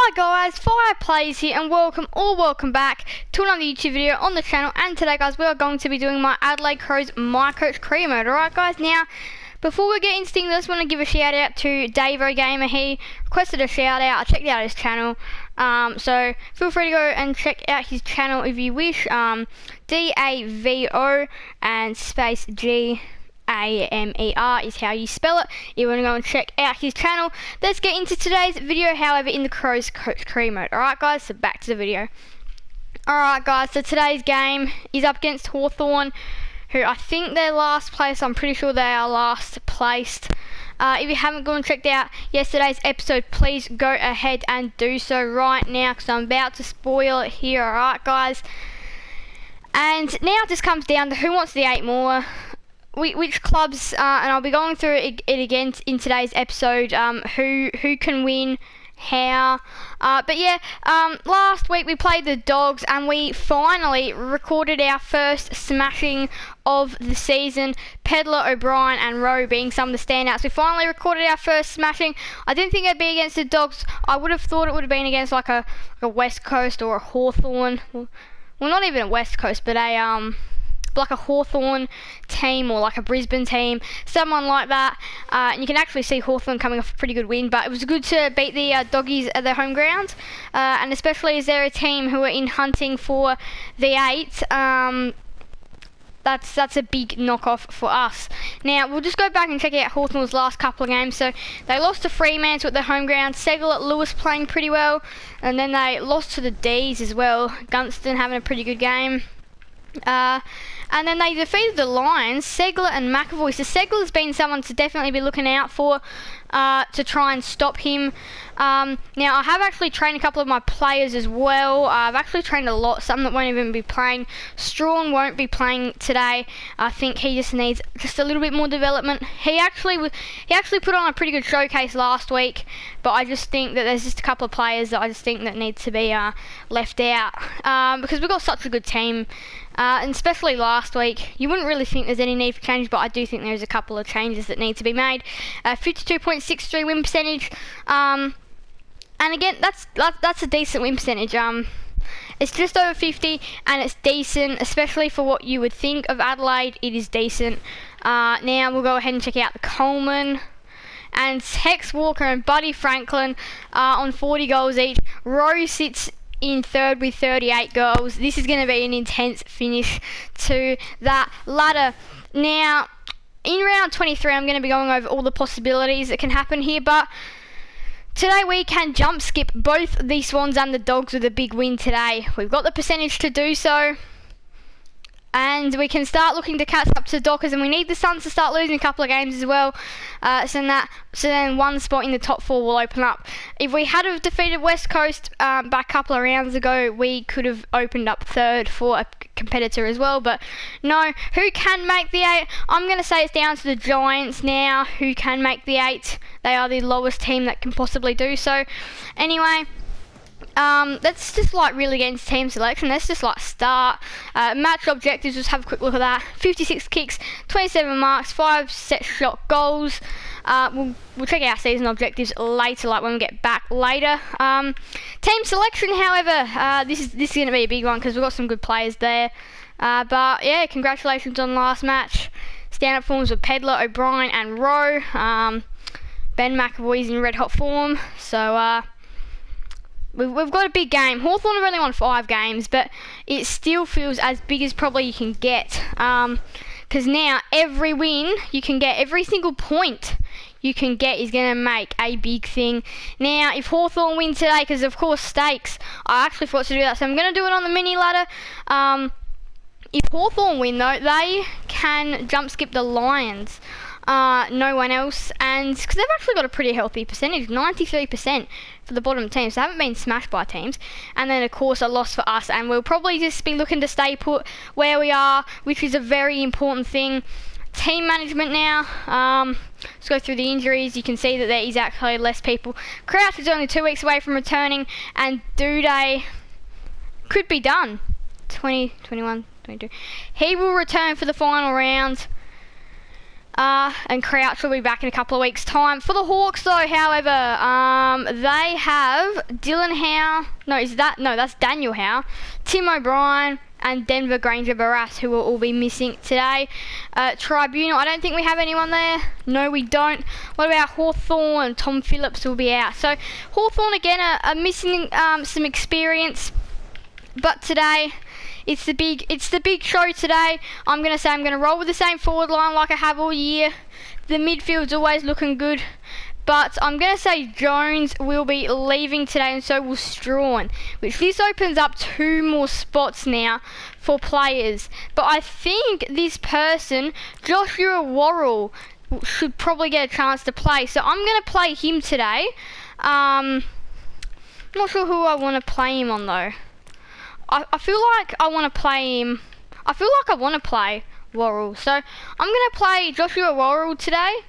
Hi guys, Fire Plays here and welcome back to another YouTube video on the channel. And today guys, we are going to be doing my Adelaide Crows My Coach Career Mode. Alright guys, now before we get into things, I just want to give a shout out to Davo Gamer. He requested a shout out. I checked out his channel, so feel free to go and check out his channel if you wish. DAVO and space GAMER is how you spell it. You want to go and check out his channel. Let's get into today's video, however, in the Crows Coach Career Mode. Alright guys, so back to the video. Alright guys, so today's game is up against Hawthorn, who I think they're last place. I'm pretty sure they are last placed. If you haven't gone and checked out yesterday's episode, please go ahead and do so right now, because I'm about to spoil it here. Alright guys, and now it just comes down to who wants the 8 more, which clubs, and I'll be going through it again in today's episode, who can win, how, but yeah, last week we played the Dogs and we finally recorded our first smashing of the season. Pedler, O'Brien and Rowe being some of the standouts. We finally recorded our first smashing. I didn't think it'd be against the Dogs. I would have thought it would have been against like a West Coast or a Hawthorn. Well, not even a West Coast, but like a Hawthorn team or like a Brisbane team, someone like that. And you can actually see Hawthorn coming off a pretty good win, but it was good to beat the Doggies at their home ground, and especially as they're a team who are in hunting for the 8. That's a big knockoff for us. Now we'll just go back and check out Hawthorn's last couple of games. So they lost to Fremantle at their home ground. Segler at Lewis playing pretty well, and then they lost to the D's as well. Gunston having a pretty good game. And then they defeated the Lions, Segler and McAvoy. So Segler's been someone to definitely be looking out for, to try and stop him. Now I have actually trained a couple of my players as well. I've actually trained a lot, some that won't even be playing. Strawn won't be playing today. I think he just needs just a little bit more development. He actually put on a pretty good showcase last week, but I just think that there's just a couple of players that I just think that need to be left out, because we've got such a good team. And especially last week, you wouldn't really think there's any need for change, but I do think there's a couple of changes that need to be made. 52.63 win percentage, and again, that's a decent win percentage. It's just over 50, and it's decent, especially for what you would think of Adelaide. It is decent. Now we'll go ahead and check out the Coleman. And Tex Walker and Buddy Franklin on 40 goals each. Rowe sits in third with 38 goals. This is going to be an intense finish to that ladder. Now, in round 23, I'm going to be going over all the possibilities that can happen here, but today we can jump skip both the Swans and the Dogs with a big win today. We've got the percentage to do so, and we can start looking to catch up to the Dockers, and we need the Suns to start losing a couple of games as well, so then one spot in the top 4 will open up. If we had have defeated West Coast back a couple of rounds ago, we could have opened up third for a competitor as well, but no. Who can make the 8? I'm going to say it's down to the Giants now, who can make the 8. They are the lowest team that can possibly do so. Anyway, let's just really get into team selection. Let's just start. Match objectives, just have a quick look at that. 56 kicks, 27 marks, 5 set shot goals. We'll check out season objectives later, when we get back later. Team selection, however, this is going to be a big one because we've got some good players there. But yeah, congratulations on last match. Stand-up forms with Pedler, O'Brien and Rowe. Ben McAvoy's in red hot form, so we've got a big game. Hawthorn have only won 5 games, but it still feels as big as probably you can get. Because now every win you can get, every single point you can get is going to make a big thing. Now, if Hawthorn win today, because of course stakes, I actually forgot to do that, so I'm going to do it on the mini ladder. If Hawthorn win though, they can jump skip the Lions. No one else, and because they've actually got a pretty healthy percentage, 93% for the bottom teams. They haven't been smashed by teams, and then of course a loss for us, and we'll probably just be looking to stay put where we are, which is a very important thing. Team management now. Let's go through the injuries. You can see that there is actually less people. Crouch is only 2 weeks away from returning, and Duday could be done. 20, 21, 22. He will return for the final round. And Crouch will be back in a couple of weeks' time. For the Hawks, though, however, they have Dylan Howe. That's Daniel Howe, Tim O'Brien, and Denver Granger Barras, who will all be missing today. Tribunal, I don't think we have anyone there. No, we don't. What about Hawthorn? Tom Phillips will be out. So Hawthorn again are missing some experience, but today it's the big show today. I'm gonna roll with the same forward line like I have all year. The midfield's always looking good. But I'm going to say Jones will be leaving today, and so will Strawn, which this opens up 2 more spots now for players. But I think this person, Joshua Worrell, should probably get a chance to play. So I'm going to play him today. Not sure who I want to play him on, though. I feel like I want to play him. I feel like I want to play Worrell. So I'm going to play Joshua Worrell today.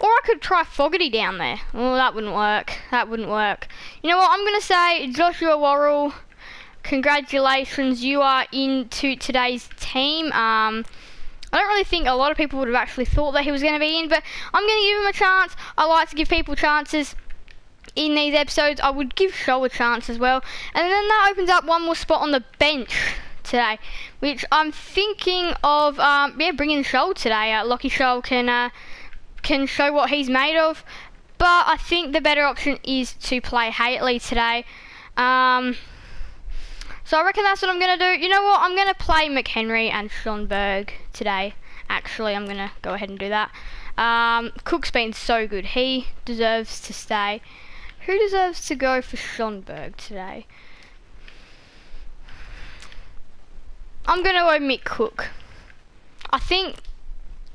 Or I could try Fogarty down there. Oh, that wouldn't work. You know what? I'm going to say Joshua Worrell, congratulations. You are into today's team. I don't really think a lot of people would have actually thought that he was going to be in, but I'm going to give him a chance. I like to give people chances in these episodes. I would give Shoal a chance as well. And then that opens up 1 more spot on the bench today, which I'm thinking of, bringing Shoal today. Lockie Shoal can show what he's made of, but I think the better option is to play Haitley today. So I reckon that's what I'm going to do. You know what? I'm going to play McHenry and Schonberg today. Actually, I'm going to go ahead and do that. Cook's been so good. He deserves to stay. Who deserves to go for Schonberg today? I'm going to omit Cook. I think...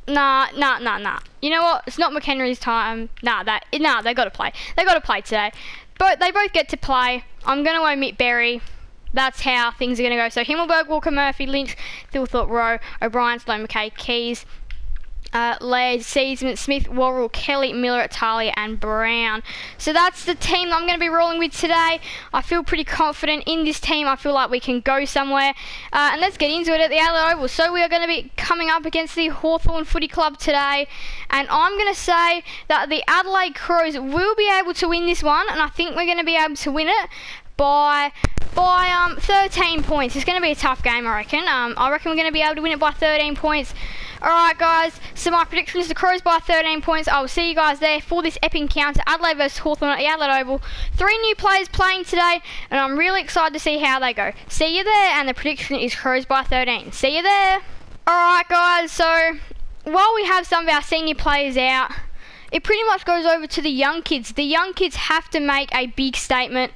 Nah. You know what? It's not McHenry's time. They got to play. They got to play today. But they both get to play. I'm going to omit Berry. That's how things are going to go. So Himmelberg, Walker, Murphy, Lynch, Thilthorpe, Rowe, O'Brien, Sloan, McKay, Keys, Laird, Season, Smith, Worrell, Kelly, Miller, Talia, and Brown. So that's the team that I'm going to be rolling with today. I feel pretty confident in this team. I feel like we can go somewhere. And let's get into it at the Adelaide Oval. So we are going to be coming up against the Hawthorn Footy Club today. And I'm going to say that the Adelaide Crows will be able to win this one. And I think we're going to be able to win it by 13 points. It's going to be a tough game, I reckon. I reckon we're going to be able to win it by 13 points. Alright guys, so my prediction is the Crows by 13 points. I will see you guys there for this epic encounter, Adelaide versus Hawthorn at the Adelaide Oval. 3 new players playing today, and I'm really excited to see how they go. See you there, and the prediction is Crows by 13. See you there. Alright guys, so while we have some of our senior players out, it pretty much goes over to the young kids. The young kids have to make a big statement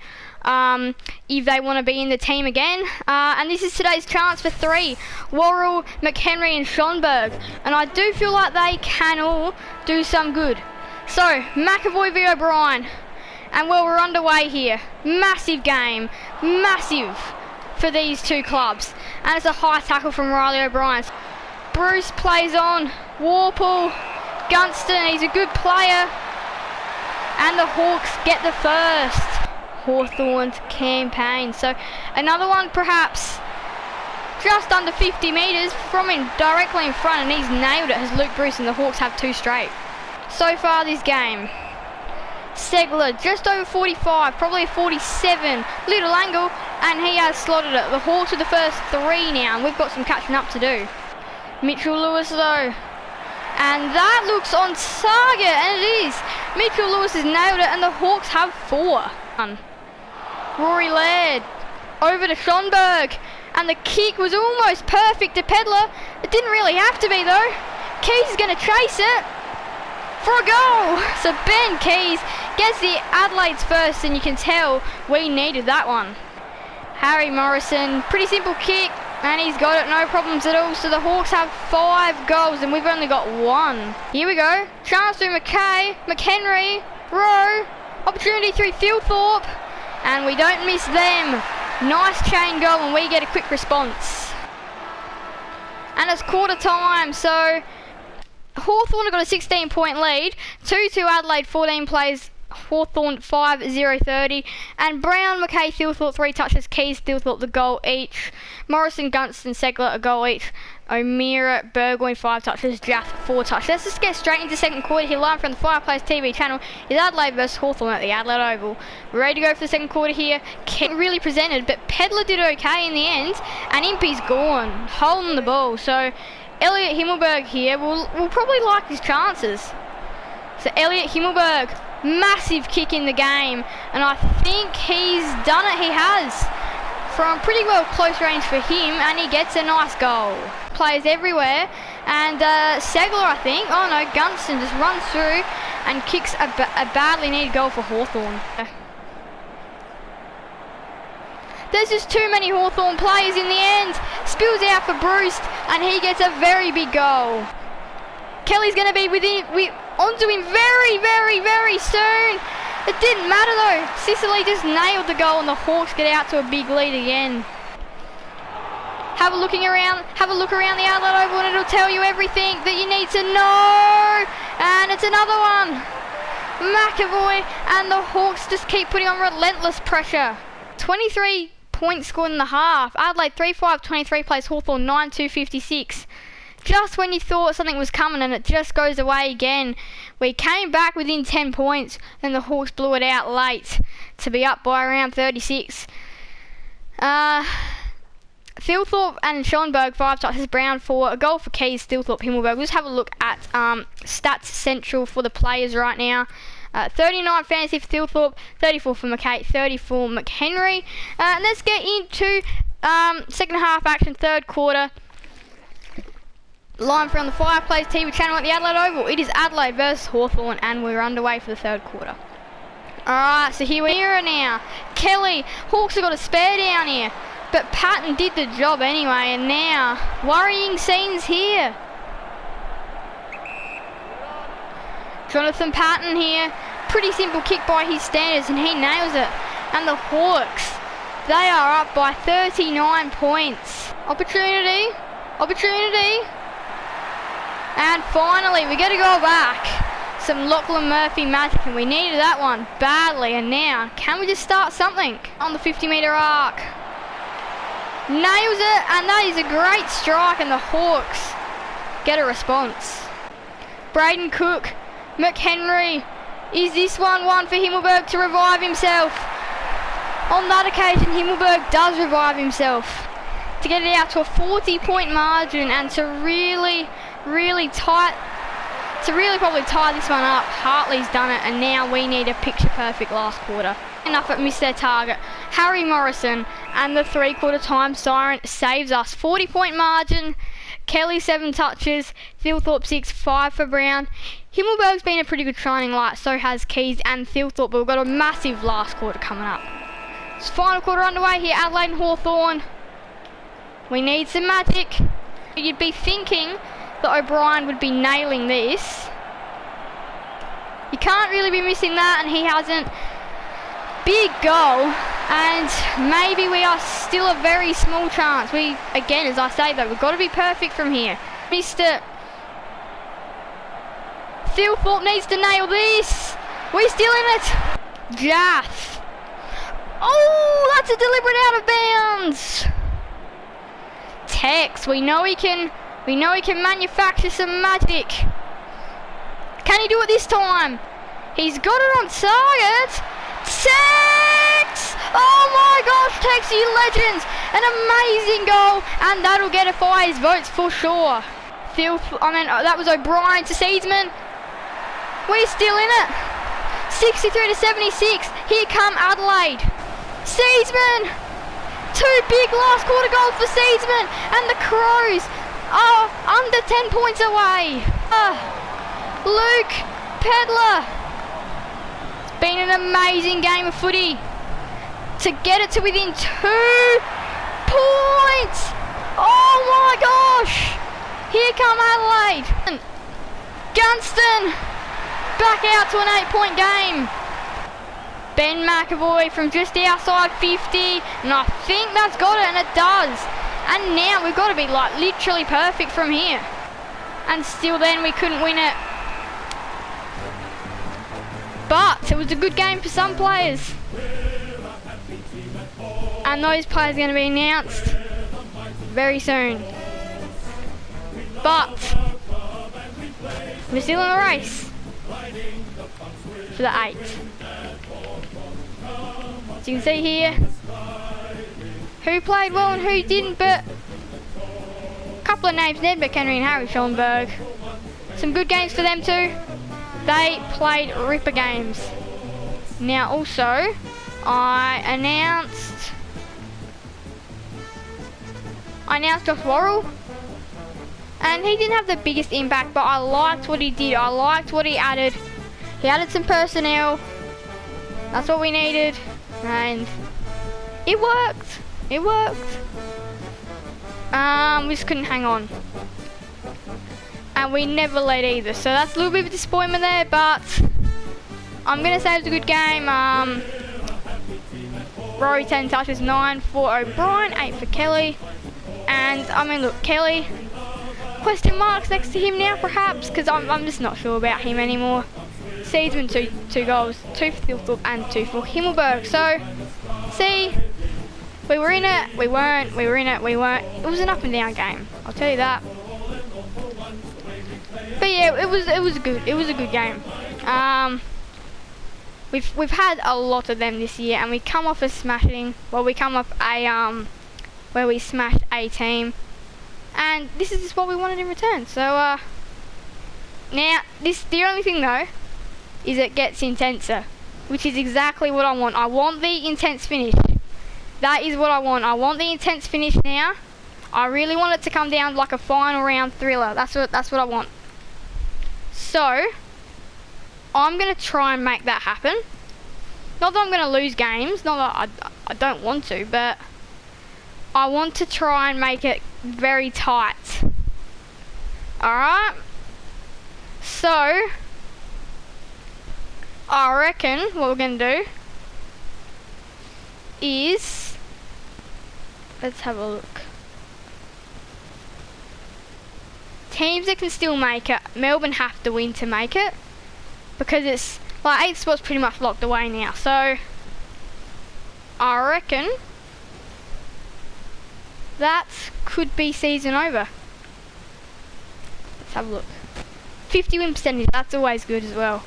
if they want to be in the team again. And this is today's chance for 3. Worrell, McHenry and Schonberg. And I do feel like they can all do some good. So, McAvoy v O'Brien. And well, we're underway here. Massive game. Massive for these 2 clubs. And it's a high tackle from Riley O'Brien. Bruce plays on. Warple, Gunston, he's a good player. And the Hawks get the first. Hawthorn's campaign. So another one perhaps just under 50 metres from him, directly in front, and he's nailed it as Luke Bruce, and the Hawks have 2 straight. So far this game, Segler just over 45, probably a 47, little angle, and he has slotted it. The Hawks with the first 3 now, and we've got some catching up to do. Mitchell Lewis though, and that looks on target, and it is. Mitchell Lewis has nailed it, and the Hawks have 4. Rory Laird over to Schonberg, and the kick was almost perfect to Pedler. It didn't really have to be though. Keys is going to chase it for a goal. So Ben Keys gets the Adelaide's first, and you can tell we needed that one. Harry Morrison, pretty simple kick, and he's got it, no problems at all. So the Hawks have 5 goals, and we've only got 1. Here we go. Chance through McKay, McHenry, Rowe, opportunity through Thilthorpe. And we don't miss them. Nice chain goal, and we get a quick response. And it's quarter time, so Hawthorn have got a 16-point lead. 2-2 Adelaide, 14 Hawthorn 5-0-30, and Brown, McKay, Thilthorpe 3 touches, Keys, Thilthorpe the goal each, Morrison, Gunston, Segler a goal each, O'Meara, Burgoyne 5 touches, Jaff 4 touches. Let's just get straight into second quarter here, live from the Fireplace TV channel. Is Adelaide versus Hawthorn at the Adelaide Oval. We're ready to go for the second quarter here. Kent really presented, but Pedler did okay in the end, and Impey's gone, holding the ball. So Elliot Himmelberg here will probably like his chances. So Elliot Himmelberg, massive kick in the game, and I think he's done it. He has, from pretty well close range for him, and he gets a nice goal. Players everywhere, and Segler, I think, oh no, Gunston just runs through and kicks a badly needed goal for Hawthorn. There's just too many Hawthorn players in the end. Spills out for Bruce, and he gets a very big goal. Kelly's going to be onto him very soon. It didn't matter though. Sicily just nailed the goal, and the Hawks get out to a big lead again. Have a look around the Adelaide Oval, and it'll tell you everything that you need to know. And it's another one. McAvoy, and the Hawks just keep putting on relentless pressure. 23 points scored in the half. Adelaide 3-5-23 plays Hawthorn 9-2-56. Just when you thought something was coming, and it just goes away again. We came back within 10 points, and the Hawks blew it out late to be up by around 36. Thilthorpe and Schoenberg 5 touches, Brown 4, a goal for Keys, Thilthorpe, Himmelberg. We'll just have a look at Stats Central for the players right now. 39 fantasy for Thilthorpe, 34 for McKay, 34 McHenry. Let's get into second half action, third quarter. Live from the Fireplace TV channel at the Adelaide Oval. It is Adelaide versus Hawthorn, and we're underway for the third quarter. Alright, so here we are now. Kelly, Hawks have got a spare down here, but Patton did the job anyway, and now worrying scenes here. Jonathan Patton here, pretty simple kick by his standards, and he nails it. And the Hawks, they are up by 39 points. Opportunity. And finally, we get a goal back. Some Lachlan Murphy magic, and we needed that one badly. And now, can we just start something on the 50-metre arc? Nails it, and that is a great strike, and the Hawks get a response. Braden Cook, McHenry, is this one for Himmelberg to revive himself? On that occasion, Himmelberg does revive himself to get it out to a 40-point margin, and to really probably tie this one up. Hartley's done it, and now we need a picture-perfect last quarter. Enough at missed their target. Harry Morrison, and the three-quarter time siren saves us. 40-point margin. Kelly 7 touches, Thilthorpe 6, 5 for Brown. Himmelberg's been a pretty good shining light, so has Keys and Thilthorpe, but we've got a massive last quarter coming up. It's final quarter underway here, Adelaide and Hawthorn. We need some magic. You'd be thinking that O'Brien would be nailing this. You can't really be missing that, and he hasn't. Big goal, and maybe we are still a very small chance. Again, as I say though, we've got to be perfect from here. Mr. Thilthorpe needs to nail this. We're still in it. Jaff. Oh, that's a deliberate out of bounds. Tex, we know he can manufacture some magic. Can he do it this time? He's got it on target. Tex! Oh my gosh, Tex, you legends! An amazing goal, and that'll get his votes for sure. That was O'Brien to Seedsman. We're still in it. 63-76. Here come Adelaide. Seedsman! 2 big last quarter goals for Seedsman, and the Crows are under 10 points away. Luke Pedler. Been an amazing game of footy to get it to within 2 points. Oh my gosh! Here come Adelaide. Gunston back out to an 8-point game. Ben McAvoy from just outside 50, and I think that's got it, and it does. And now we've got to be like literally perfect from here. And still then we couldn't win it. But it was a good game for some players. And those players are going to be announced very soon. But we're still in the race for the 8. As you can see here, who played well and who didn't, but a couple of names, Ned McHenry and Harry Schoenberg. Some good games for them too. They played ripper games. Now also, I announced Josh Worrell, and he didn't have the biggest impact, but I liked what he did. I liked what he added. He added some personnel. That's what we needed, and it worked. It worked. We just couldn't hang on, and we never led either. So that's a little bit of a disappointment there, but I'm gonna say it was a good game. Rory 10 touches, 9 for O'Brien, 8 for Kelly. And I mean, look, Kelly, question marks next to him now perhaps, because I'm just not sure about him anymore. Season 2 goals, 2 for Thilthorpe and 2 for Himmelberg. So, see, we were in it, we weren't, we were in it, we weren't. It was an up and down game, I'll tell you that. But yeah, it was a good game. We've had a lot of them this year, and we come off a smashing. Well, we come off a where we smashed a team, and this is just what we wanted in return. So now the only thing though is it gets intenser, which is exactly what I want. I want the intense finish. That is what I want. I want the intense finish now. I really want it to come down like a final round thriller. That's what I want. So I'm gonna try and make that happen. Not that I'm gonna lose games, not that I don't want to, but I want to try and make it very tight. Alright? So I reckon what we're gonna do is, let's have a look. Teams that can still make it, Melbourne have to win to make it, because it's like 8 spots pretty much locked away now. So I reckon that could be season over. Let's have a look. 50 win percentage, that's always good as well.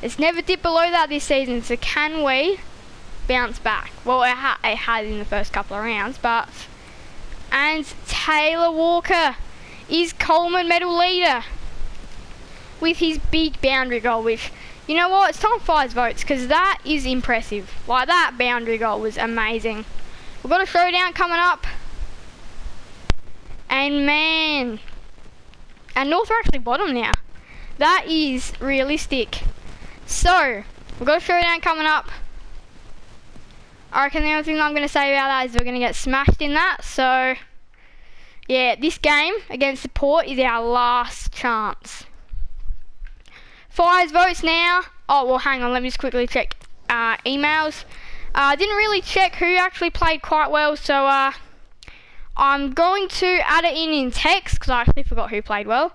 It's never dipped below that this season, so can we bounce back? Well, it had in the first couple of rounds, but... And Taylor Walker is Coleman medal leader with his big boundary goal, which, you know what, it's time for 5 votes, because that is impressive. Like, that boundary goal was amazing. We've got a showdown coming up, and man, and North are actually bottom now. That is realistic. So we've got a showdown coming up. I reckon the only thing I'm going to say about that is we're going to get smashed in that. So yeah, this game against the Port is our last chance. 5 votes now. Oh well, hang on, let me just quickly check emails. I didn't really check who actually played quite well, so I'm going to add it in text, because I actually forgot who played well.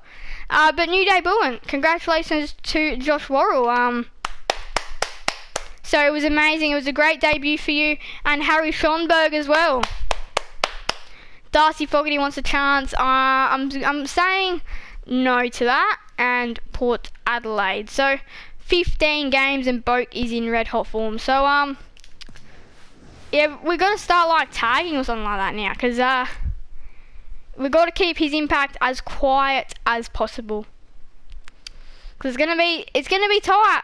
But New Day Bullen, congratulations to Josh Worrell. So it was amazing. It was a great debut for you, and Harry Schoenberg as well. Darcy Fogarty wants a chance. I'm saying no to that, and Port Adelaide. So 15 games and Boak is in red hot form. So yeah, we're gonna start like tagging or something like that now, because we've got to keep his impact as quiet as possible, because it's gonna be tight.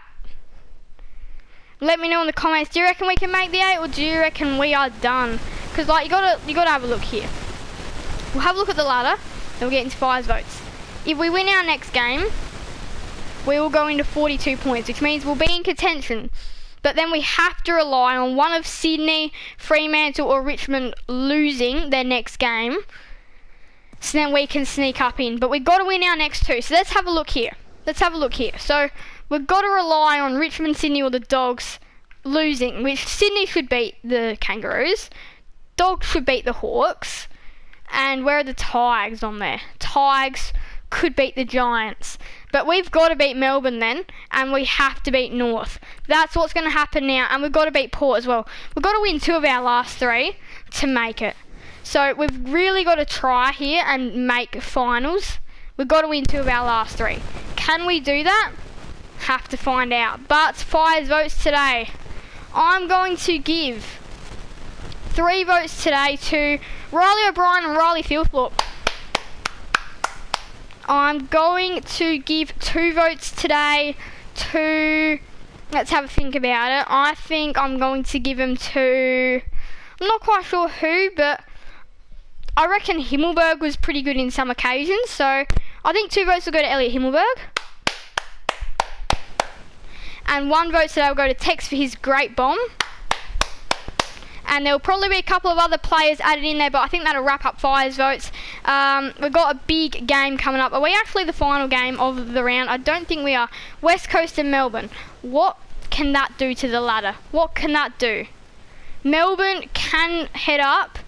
Let me know in the comments. Do you reckon we can make the 8, or do you reckon we are done? Because like you gotta have a look here. We'll have a look at the ladder, and we'll get into 5 votes. If we win our next game, we will go into 42 points, which means we'll be in contention. But then we have to rely on one of Sydney, Fremantle or Richmond losing their next game, so then we can sneak up in. But we've got to win our next 2. So let's have a look here. So we've got to rely on Richmond, Sydney or the Dogs losing, which Sydney should beat the Kangaroos, Dogs should beat the Hawks, and where are the Tigers on there? Tigers, could beat the Giants. But we've got to beat Melbourne then, and we have to beat North. That's what's going to happen now, and we've got to beat Port as well. We've got to win 2 of our last 3 to make it. So we've really got to try here and make finals. We've got to win 2 of our last 3. Can we do that? Have to find out. But Fire's votes today. I'm going to give 3 votes today to Riley O'Brien and Riley Filthorpe. I'm going to give 2 votes today to, let's have a think about it. I think I'm going to give them to, I'm not quite sure who, but I reckon Himmelberg was pretty good in some occasions. So I think 2 votes will go to Elliot Himmelberg. And 1 vote today will go to Tex for his great bomb. And there'll probably be a couple of other players added in there, but I think that'll wrap up Fire's votes. We've got a big game coming up. Are we actually the final game of the round? I don't think we are. West Coast and Melbourne. What can that do to the ladder? What can that do? Melbourne can head up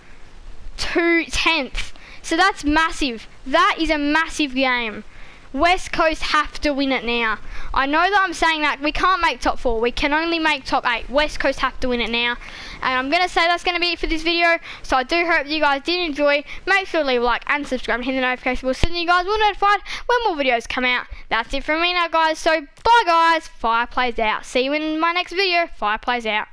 to 10th. So that's massive. That is a massive game. West Coast have to win it now. I know that I'm saying that we can't make top 4. We can only make top 8. West Coast have to win it now. And I'm going to say that's going to be it for this video. So I do hope you guys did enjoy. Make sure to leave a like and subscribe and hit the notification bell so that you guys will be notified when more videos come out. That's it from me now, guys. So bye, guys. Fire plays out. See you in my next video. Fire plays out.